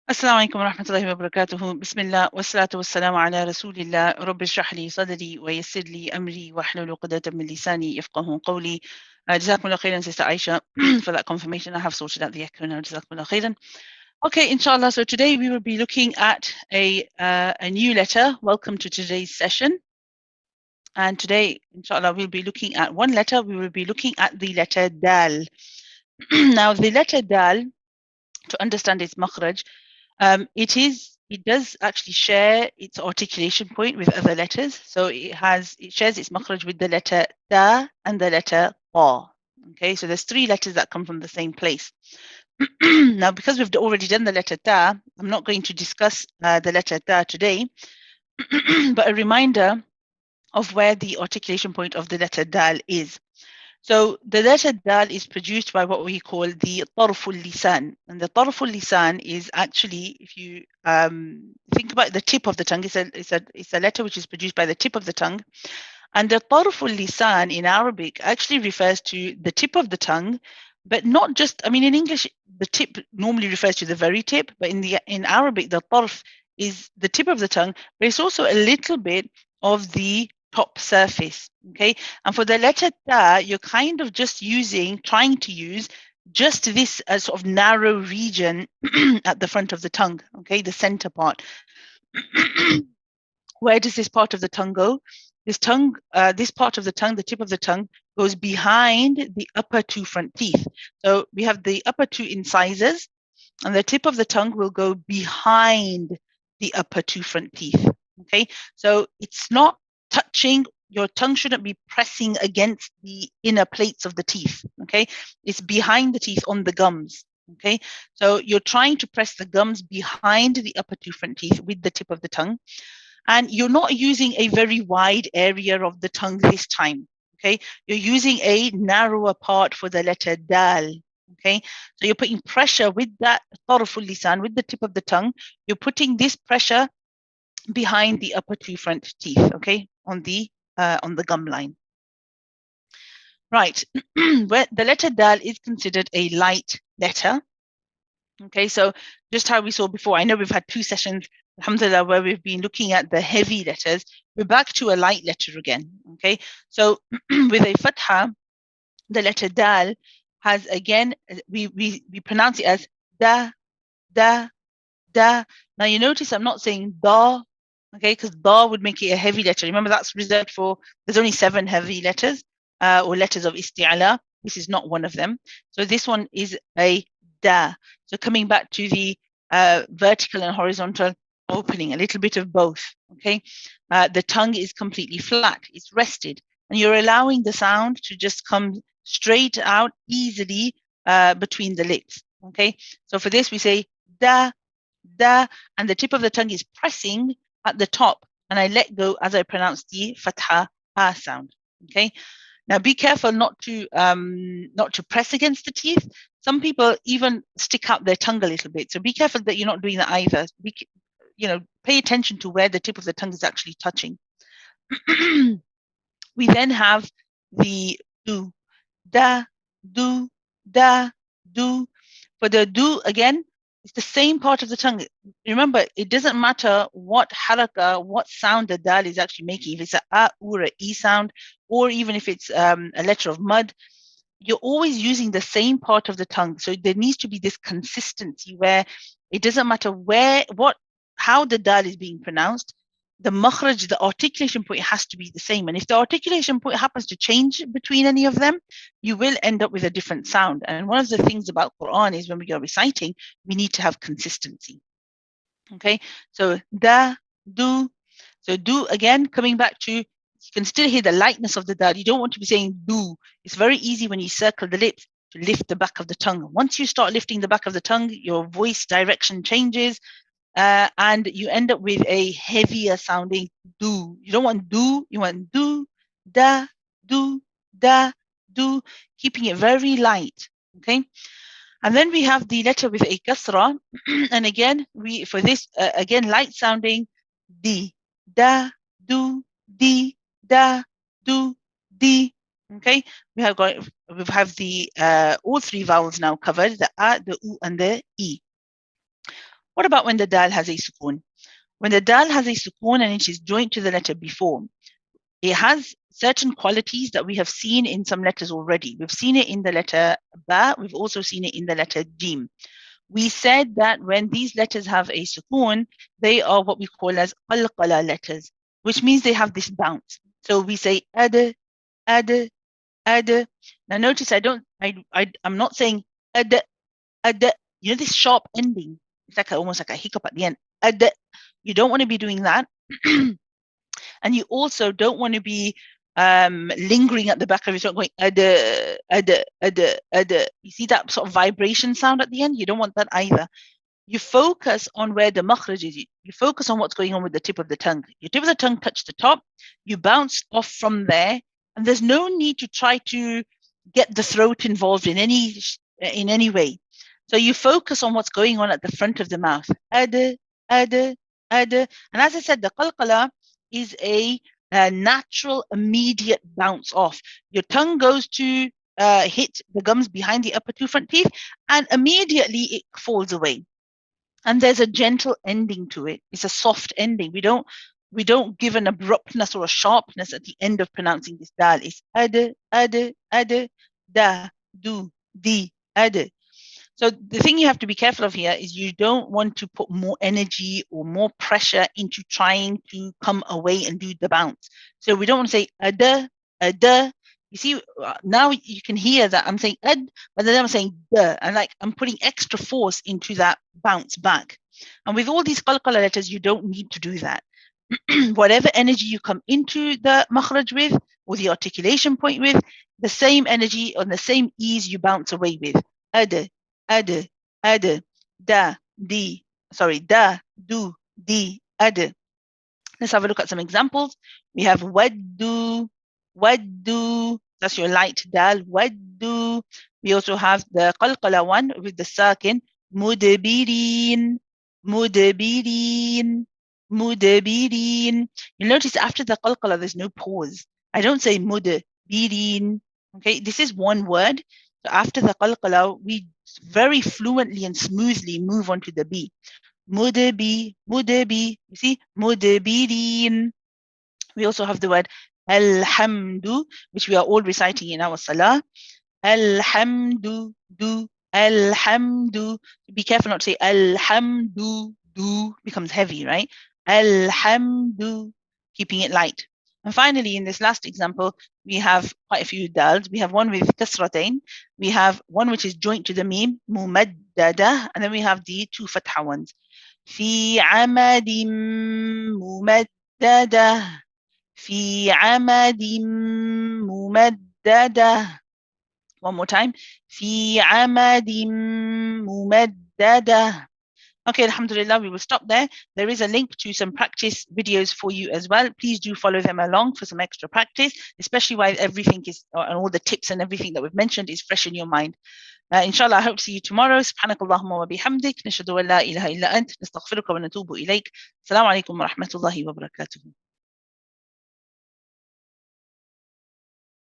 السلام عليكم ورحمة الله وبركاته. بسم الله والصلاة والسلام على رسول الله. رب اشرح لي صدري ويسر لي أمري واحلل عقدة من لساني يفقه قولي. جزاكم الله خيرا, Sister Aisha, for that confirmation. I have sorted out the echo now. جزاكم الله خيرا. Okay, inshallah. So today we will be looking at a new letter. Welcome to today's session. And today, inshallah, we'll be looking at one letter. We will be looking at the letter Dal. Now, the letter Dal, to understand its makhraj, it does actually share its articulation point with other letters. So it shares its makhraj with the letter da and the letter ta. Okay, so there's three letters that come from the same place. Now, because we've already done the letter ta, I'm not going to discuss the letter ta today, but a reminder of where the articulation point of the letter dal is. So the letter dal is produced by what we call the tarful lisan. And the tarful lisan is actually, if you think about the tip of the tongue, it's a letter which is produced by the tip of the tongue. And the tarful lisan in Arabic actually refers to the tip of the tongue, but not just, I mean, in English, the tip normally refers to the very tip, but in Arabic, the tarf is the tip of the tongue, but it's also a little bit of the top surface, okay? And for the letter ta, you're kind of just trying to use just this sort of narrow region at the front of the tongue, okay? The center part. Where does this part of the tongue go? This part of the tongue, the tip of the tongue, goes behind the upper two front teeth. So we have the upper two incisors, and the tip of the tongue will go behind the upper two front teeth. Okay, so it's not touching. Your tongue shouldn't be pressing against the inner plates of the teeth. Okay, it's behind the teeth on the gums. Okay, so you're trying to press the gums behind the upper two front teeth with the tip of the tongue, and you're not using a very wide area of the tongue this time. Okay, you're using a narrower part for the letter dal. Okay, so you're putting pressure with that tarful lisan, with the tip of the tongue. You're putting this pressure behind the upper two front teeth. Okay, on the gum line. Right, where the letter dal is considered a light letter. Okay, so just how we saw before, I know we've had two sessions, alhamdulillah, where we've been looking at the heavy letters. We're back to a light letter again. Okay, so with a fatha, the letter dal has, again, we pronounce it as da, da, da. Now you notice I'm not saying da, okay, because da would make it a heavy letter. Remember, that's reserved for, there's only 7 heavy letters or letters of isti'ala. This is not one of them. So this one is a da. So coming back to the vertical and horizontal opening, a little bit of both, okay? The tongue is completely flat, it's rested, and you're allowing the sound to just come straight out easily between the lips, okay? So for this, we say da, da, and the tip of the tongue is pressing at the top, and I let go as I pronounce the fatha ha sound, okay? Now be careful not to press against the teeth. Some people even stick out their tongue a little bit, so be careful that you're not doing that either. Pay attention to where the tip of the tongue is actually touching. We then have the do, da, do, da, do. For the do, again, it's the same part of the tongue. Remember, it doesn't matter what haraka, what sound the dal is actually making. If it's a or a e sound, or even if it's a letter of mud, you're always using the same part of the tongue. So there needs to be this consistency where it doesn't matter how the dal is being pronounced. The makhraj, the articulation point, has to be the same. And if the articulation point happens to change between any of them, you will end up with a different sound. And one of the things about Quran is when we are reciting, we need to have consistency. Okay, so da, do. So do, again, coming back to, you can still hear the lightness of the dal. You don't want to be saying do. It's very easy when you circle the lips to lift the back of the tongue. Once you start lifting the back of the tongue, your voice direction changes. And you end up with a heavier sounding do. You don't want do, you want do, da, do, da, do, keeping it very light, okay? And then we have the letter with a kasra, and again, for this, again, light sounding, di, da, do, di, da, do, di, okay? We have the all 3 vowels now covered, the a, the u, and the e. What about when the dal has a sukoon? When the dal has a sukoon and it is joined to the letter before, it has certain qualities that we have seen in some letters already. We've seen it in the letter ba, we've also seen it in the letter jim. We said that when these letters have a sukoon, they are what we call as qalqala letters, which means they have this bounce. So we say ad, ad, ad. Now notice I'm not saying ad, ad. You know this sharp ending? It's like almost like a hiccup at the end. Ad. You don't want to be doing that. And you also don't want to be lingering at the back of your throat going ada, ada, ada, ada. You see that sort of vibration sound at the end? You don't want that either. You focus on where the makhraj is. You focus on what's going on with the tip of the tongue. Your tip of the tongue touch the top, you bounce off from there, and there's no need to try to get the throat involved in any way. So you focus on what's going on at the front of the mouth. Ad, ad, ad. And as I said, the qalqala is a natural, immediate bounce off. Your tongue goes to hit the gums behind the upper two front teeth, and immediately it falls away. And there's a gentle ending to it. It's a soft ending. We don't give an abruptness or a sharpness at the end of pronouncing this dal. It's ad, da, do, di, ad. So the thing you have to be careful of here is you don't want to put more energy or more pressure into trying to come away and do the bounce. So we don't want to say ada, ada. You see, now you can hear that I'm saying ad, but then I'm saying da, and like I'm putting extra force into that bounce back. And with all these qalqala letters, you don't need to do that. Whatever energy you come into the makhraj with, or the articulation point with, the same energy and the same ease you bounce away with. Ad, ad, ad, da, di, da, do, di, ad. Let's have a look at some examples. We have waddu, waddu, that's your light dal, waddu. We also have the qalqala one with the sakin, mudabirin, mudabirin, mudabirin. You'll notice after the qalqala, there's no pause. I don't say mudabirin. Okay, this is one word. So after the qalqala, we very fluently and smoothly move on to the B. Mudabi, mudabi. You see, mudabirin. We also have the word alhamdu, which we are all reciting in our salah. Alhamdu, do, alhamdu. Be careful not to say alhamdu, do, becomes heavy, right? Alhamdu, keeping it light. And finally, in this last example, we have quite a few dals. We have one with kasratain. We have one which is joint to the meme, mumaddada. And then we have the two fatha ones. في عمد ممددة في عمد ممددة. One more time. في عمد ممددة. Okay, alhamdulillah, we will stop there. There is a link to some practice videos for you as well. Please do follow them along for some extra practice, especially while everything is, and all the tips and everything that we've mentioned is fresh in your mind. Inshallah, I hope to see you tomorrow. سبحانك اللهم وبحمدك نشهد أن لا إله إلا أنت نستغفرك ونتوب إليك. السلام عليكم ورحمة الله وبركاته.